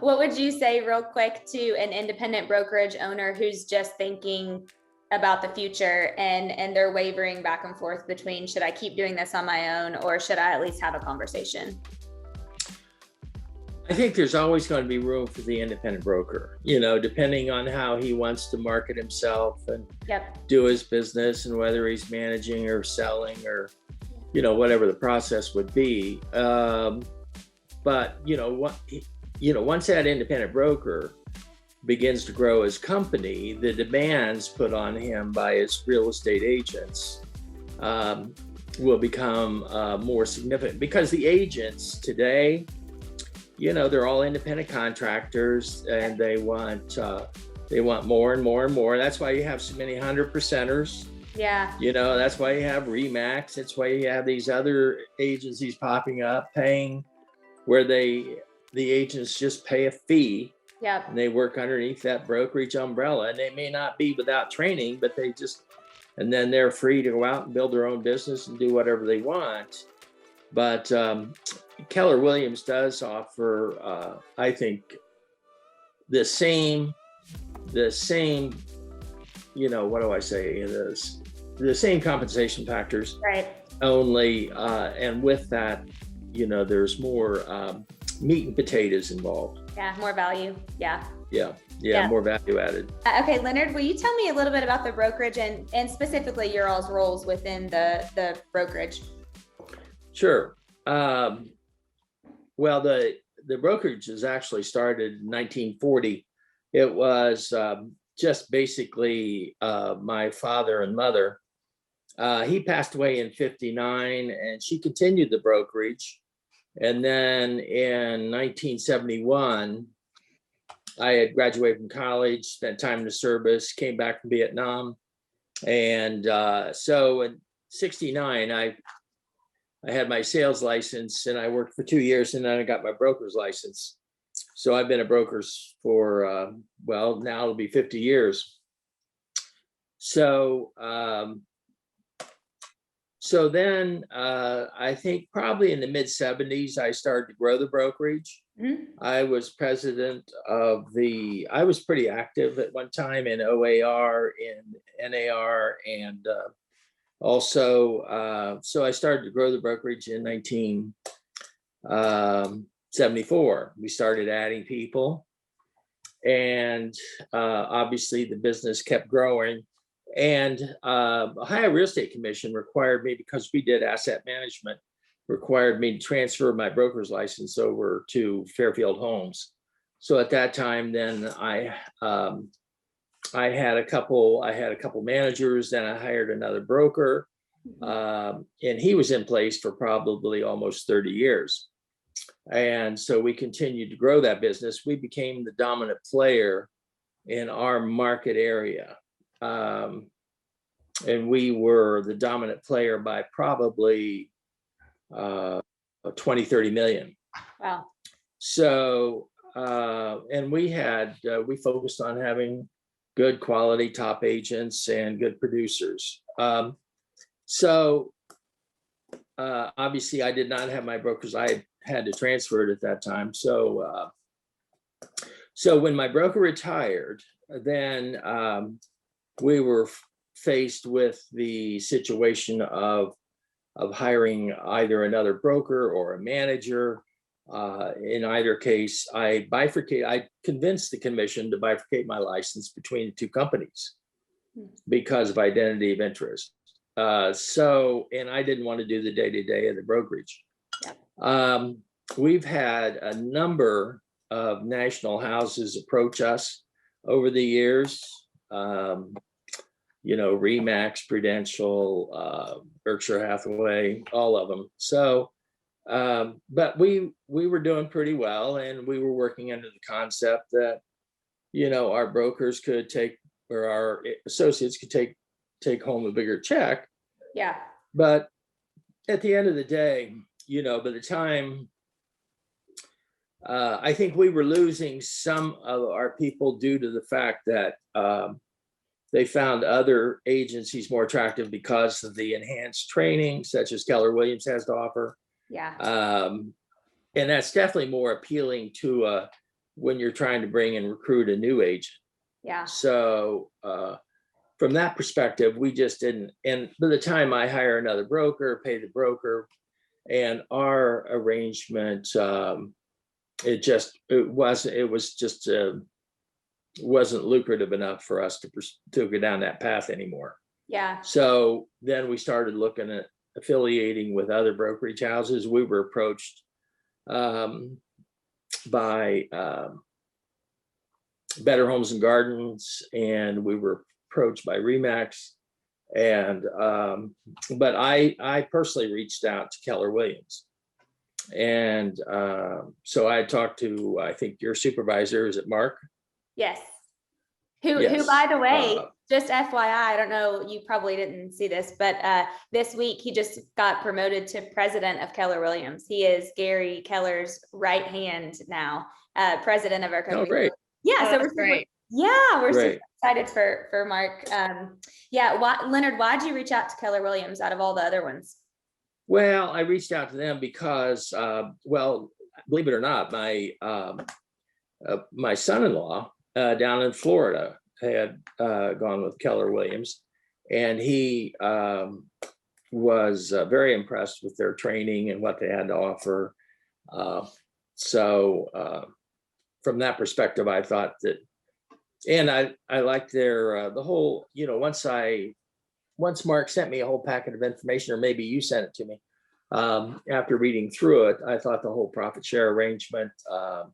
What would you say real quick to an independent brokerage owner who's just thinking about the future and they're wavering back and forth between, should I keep doing this on my own or should I at least have a conversation? I think there's always going to be room for the independent broker, depending on how he wants to market himself and do his business and whether he's managing or selling or, whatever the process would be. But once that independent broker begins to grow his company, the demands put on him by his real estate agents will become more significant, because the agents today, they're all independent contractors and they want more and more and more. That's why you have so many 100%ers. Yeah. That's why you have Remax. That's why you have these other agencies popping up paying where the agents just pay a fee. Yeah. And they work underneath that brokerage umbrella, and they may not be without training, but and then they're free to go out and build their own business and do whatever they want. But Keller Williams does offer, I think, the same, what do I say? The same compensation factors. Right. Only, and with that, there's more meat and potatoes involved. Yeah, more value. Yeah, more value added. Okay, Leonard, will you tell me a little bit about the brokerage and specifically your all's roles within the brokerage? Sure. Well, the brokerage was actually started in 1940. It was just basically my father and mother. He passed away in 59, and she continued the brokerage. And then in 1971, I had graduated from college, spent time in the service, came back from Vietnam. And so in 69, I had my sales license and I worked for 2 years, and then I got my broker's license. So I've been a broker for, now it'll be 50 years. So then I think probably in the mid 70s, I started to grow the brokerage. Mm-hmm. I was president of I was pretty active at one time in OAR and NAR, and also, so I started to grow the brokerage in 1974. We started adding people, and obviously the business kept growing. And Ohio Real Estate Commission required me, because we did asset management, required me to transfer my broker's license over to Fairfield Homes. So at that time, then I had a couple managers, then I hired another broker, and he was in place for probably almost 30 years. And so we continued to grow that business. We became the dominant player in our market area. And we were the dominant player by probably 20, 30 million. Wow. So, and we focused on having good quality top agents and good producers. Obviously I did not have my brokers. I had to transfer it at that time. So when my broker retired, then we were faced with the situation of hiring either another broker or a manager. In either case, I convinced the commission to bifurcate my license between the two companies because of identity of interest. And I didn't want to do the day-to-day of the brokerage. We've had a number of national houses approach us over the years. Remax, Prudential, Berkshire Hathaway, all of them. So, but we were doing pretty well, and we were working under the concept that, our brokers could take, or our associates could take home a bigger check. Yeah. But at the end of the day, by the time, I think we were losing some of our people due to the fact that they found other agencies more attractive because of the enhanced training, such as Keller Williams has to offer. Yeah. And that's definitely more appealing to when you're trying to bring and recruit a new agent. Yeah. So from that perspective, we just didn't. And by the time I hire another broker, pay the broker, and our arrangement, wasn't lucrative enough for us to go down that path anymore. Yeah. So then we started looking at affiliating with other brokerage houses. We were approached by Better Homes and Gardens, and we were approached by Remax. And but I personally reached out to Keller Williams. And so I talked to, I think your supervisor, is it Mark? Yes. Who, Yes. by the way, just FYI, I don't know, you probably didn't see this, but this week he just got promoted to president of Keller Williams. He is Gary Keller's right hand now, president of our company. Oh, great. Yeah, so we're great. We're Great. super excited for Mark. Leonard, why'd you reach out to Keller Williams out of all the other ones? Well, I reached out to them because, well, believe it or not, my son-in-law down in Florida had gone with Keller Williams, and he was very impressed with their training and what they had to offer. So from that perspective, I thought that, and I liked their the whole, once Mark sent me a whole packet of information, or maybe you sent it to me, after reading through it, I thought the whole profit share arrangement, the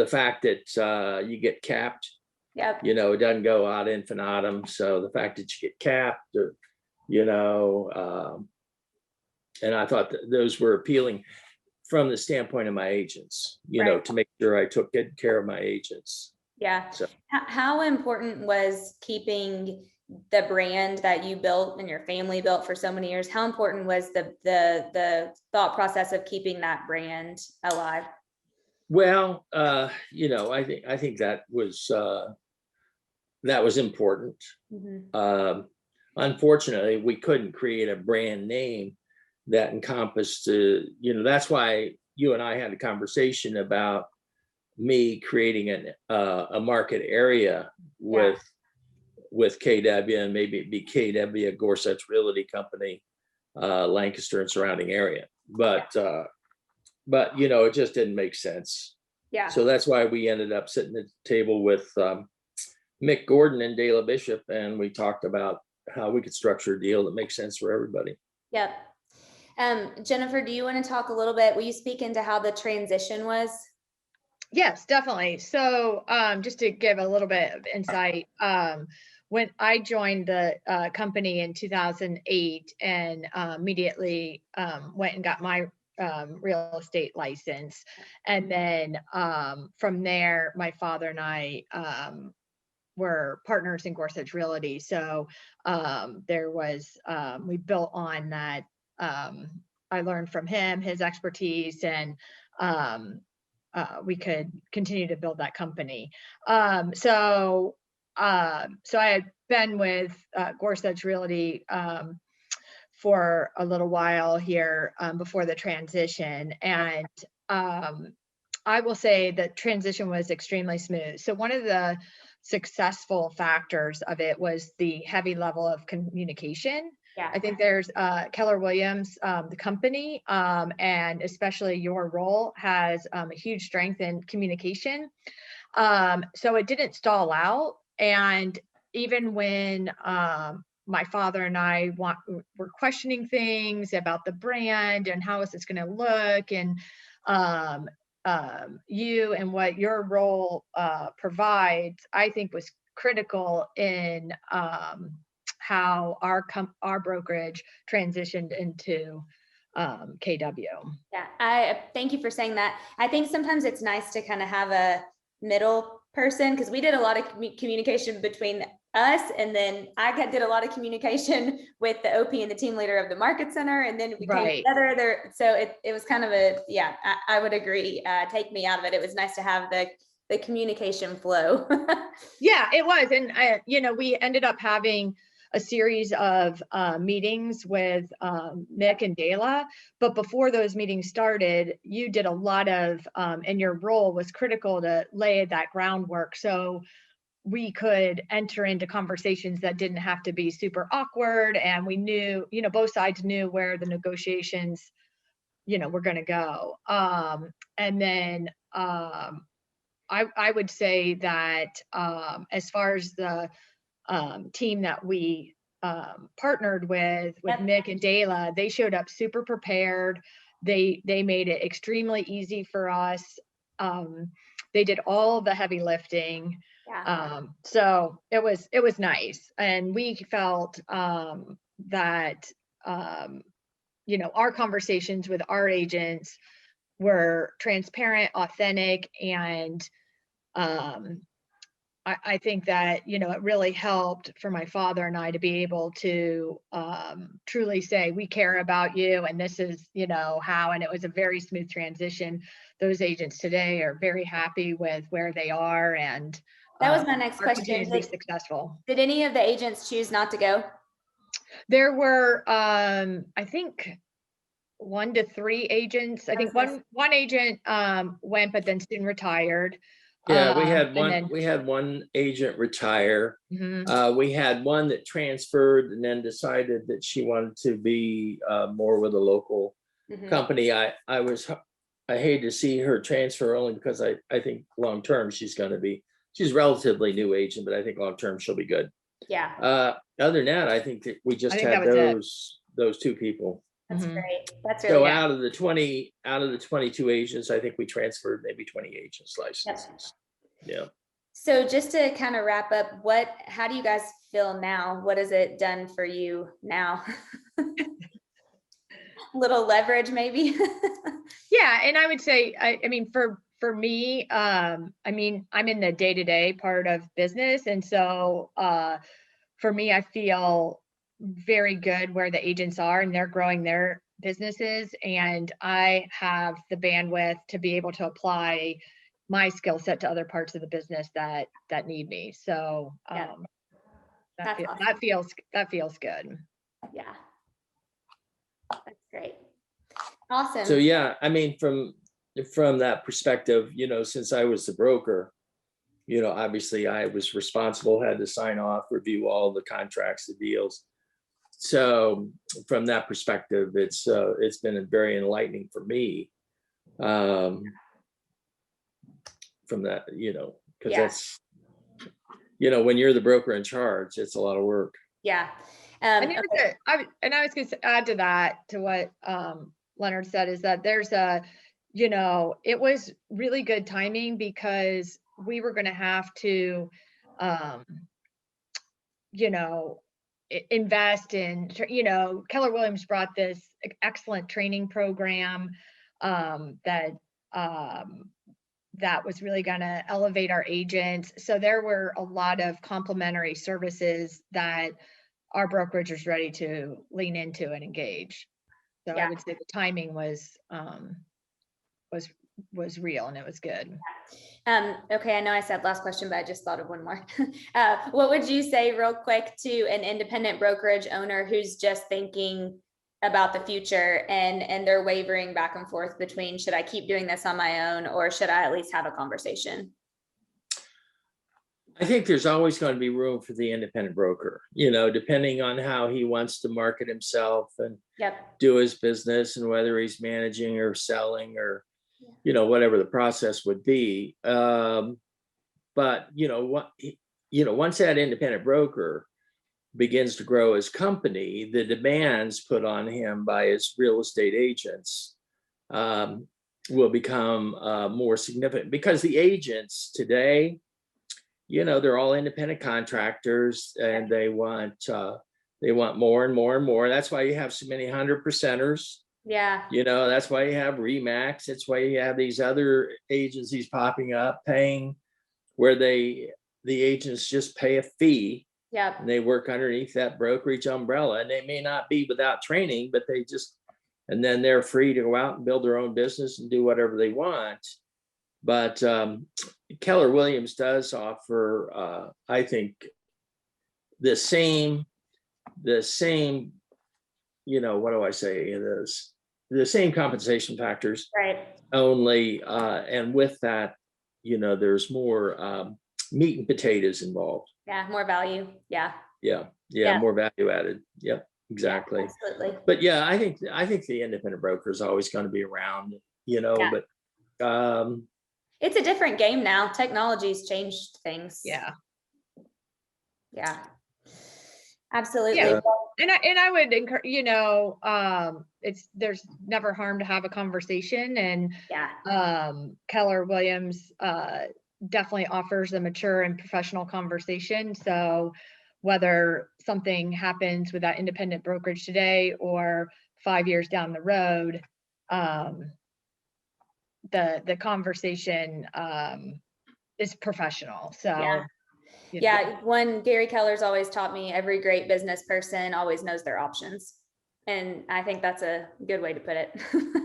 fact that you get capped, it doesn't go ad infinitum. So the fact that you get capped, and I thought that those were appealing from the standpoint of my agents, to make sure I took good care of my agents. Yeah. So how important was keeping the brand that you built and your family built for so many years? How important was the thought process of keeping that brand alive? Well, I think that was important. Mm-hmm. Unfortunately, we couldn't create a brand name that encompassed, that's why you and I had a conversation about me creating a market area with KW, and maybe it'd be KW, a Gorsuch Realty Company, Lancaster and surrounding area. But it just didn't make sense. Yeah. So that's why we ended up sitting at the table with Mick Gordon and Dana Bishop, and we talked about how we could structure a deal that makes sense for everybody. Yep. Jennifer, do you want to talk a little bit? Will you speak into how the transition was? Yes, definitely. So just to give a little bit of insight, when I joined the company in 2008 and immediately went and got my real estate license. And then from there, my father and I were partners in Gorsuch Realty. So there was, we built on that. I learned from him, his expertise, and we could continue to build that company. So I had been with Gorsuch Realty for a little while here before the transition. And I will say that transition was extremely smooth. So one of the successful factors of it was the heavy level of communication. Yeah. I think there's Keller Williams, the company, and especially your role has a huge strength in communication. So it didn't stall out. And even when my father and I were questioning things about the brand and how is this going to look, and you and what your role provides, I think was critical in how our brokerage transitioned into KW. Yeah, I thank you for saying that. I think sometimes it's nice to kind of have a middle person, because we did a lot of communication between us, and then I did a lot of communication with the OP and the team leader of the market center, and then we came together there. So it was kind of I would agree. Take me out of it. It was nice to have the communication flow. Yeah, it was. And we ended up having a series of meetings with Nick and Dana. But before those meetings started, you did a lot of, and your role was critical to lay that groundwork. So we could enter into conversations that didn't have to be super awkward. And we knew, both sides knew where the negotiations, were going to go. And then I would say that as far as the team that we partnered with Nick and Dana, they showed up super prepared. They made it extremely easy for us. They did all the heavy lifting. Yeah. So it was nice. And we felt that, our conversations with our agents were transparent, authentic, and I think that, it really helped for my father and I to be able to truly say, we care about you, and this is, how, and it was a very smooth transition. Those agents today are very happy with where they are, and that was my next question. To be successful. Did any of the agents choose not to go? There were, I think, 1 to 3 agents. I think one agent went, but then soon retired. Yeah, we had one agent retire. Mm-hmm. We had one that transferred and then decided that she wanted to be more with a local company. I hate to see her transfer, only because I think long term she's a relatively new agent, but I think long term she'll be good. Yeah. Other than that, I think that we just had those 2 people. That's great. That's really so out of the 22 agents, I think we transferred maybe 20 agents licenses. Yep. Yeah. So just to kind of wrap up, how do you guys feel now? What has it done for you now? Little leverage, maybe. Yeah, and I would say, I mean, for me, I'm in the day-to-day part of business, and so for me, I feel very good where the agents are, and they're growing their businesses, and I have the bandwidth to be able to apply my skill set to other parts of the business that need me. So that feels good. Yeah, that's great. Awesome. So yeah, I mean, from that perspective, since I was the broker, obviously I was responsible, had to sign off, review all the contracts, the deals. So from that perspective, it's been very enlightening for me. From that, because that's, when you're the broker in charge, it's a lot of work. Yeah. I was going to add to that, to what Leonard said, is that there's it was really good timing, because we were going to have to, invest in, Keller Williams brought this excellent training program that was really going to elevate our agents. So there were a lot of complementary services that our brokerage was ready to lean into and engage. So I would say the timing was real, and it was good. Okay, I know I said last question, but I just thought of one more. What would you say real quick to an independent brokerage owner who's just thinking about the future and they're wavering back and forth between, should I keep doing this on my own, or should I at least have a conversation? I think there's always going to be room for the independent broker, depending on how he wants to market himself and do his business, and whether he's managing or selling or, whatever the process would be. But, once that independent broker begins to grow his company, the demands put on him by his real estate agents will become more significant, because the agents today, they're all independent contractors, and they want more and more and more. That's why you have so many 100%ers. Yeah. That's why you have Remax. That's why you have these other agencies popping up, paying where the agents just pay a fee. Yeah. And they work underneath that brokerage umbrella, and they may not be without training, but and then they're free to go out and build their own business and do whatever they want. But Keller Williams does offer, I think, the same the same, what do I say? The same compensation factors, Right. only, and with that, there's more meat and potatoes involved. Yeah. More value. Yeah. Yeah, more value added. Yep, exactly. Yeah, absolutely. But yeah, I think the independent broker is always going to be around, Yeah. but It's a different game now. Technology's changed things. Yeah. Yeah. Absolutely. Yeah. And I would encourage, there's never harm to have a conversation, and Yeah. Keller Williams definitely offers a mature and professional conversation. So whether something happens with that independent brokerage today or 5 years down the road, the conversation is professional. So Yeah. One, Gary Keller's always taught me every great business person always knows their options. And I think that's a good way to put it.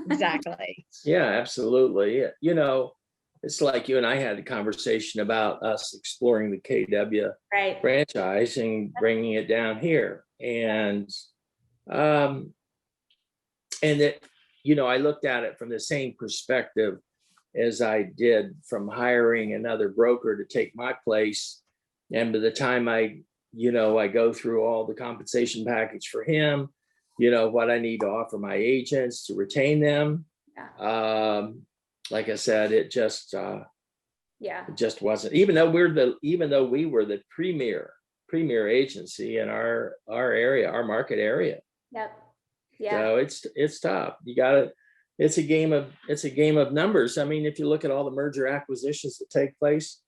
Exactly. Yeah, absolutely. It's like you and I had a conversation about us exploring the KW Right. franchise and bringing it down here. And that, I looked at it from the same perspective as I did from hiring another broker to take my place. And by the time I go through all the compensation package for him, what I need to offer my agents to retain them. Yeah. Like I said, it just wasn't, even though we were the premier agency in our area, our market area. Yep. Yeah. So it's tough. It's a game of numbers. I mean, if you look at all the merger acquisitions that take place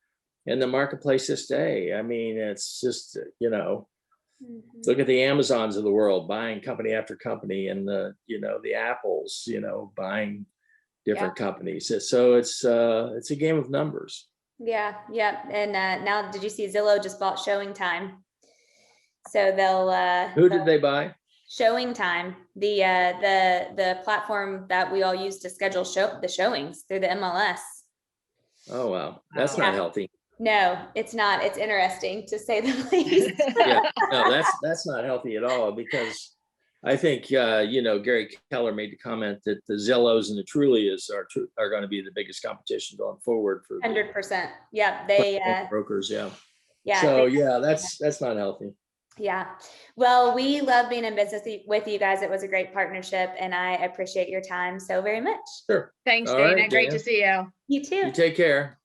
in the marketplace this day, I mean, it's just, look at the Amazons of the world buying company after company, and the Apples, buying different companies. So it's a game of numbers. Yeah. And now, did you see Zillow just bought Showing Time? So they'll Who did they buy? Showing Time, the platform that we all use to schedule the showings through the MLS. Oh wow, that's not healthy. No, it's not. It's interesting, to say the least. Yeah, no, that's not healthy at all, because I think Gary Keller made the comment that the Zillows and the Trulias are going to be the biggest competition going forward for 100%. Yeah, they brokers. Yeah. Yeah. So that's not healthy. Yeah. Well, we love being in business with you guys. It was a great partnership, and I appreciate your time so very much. Sure. Thanks, All Dana. right, Great Dana. to see you. You too. You take care.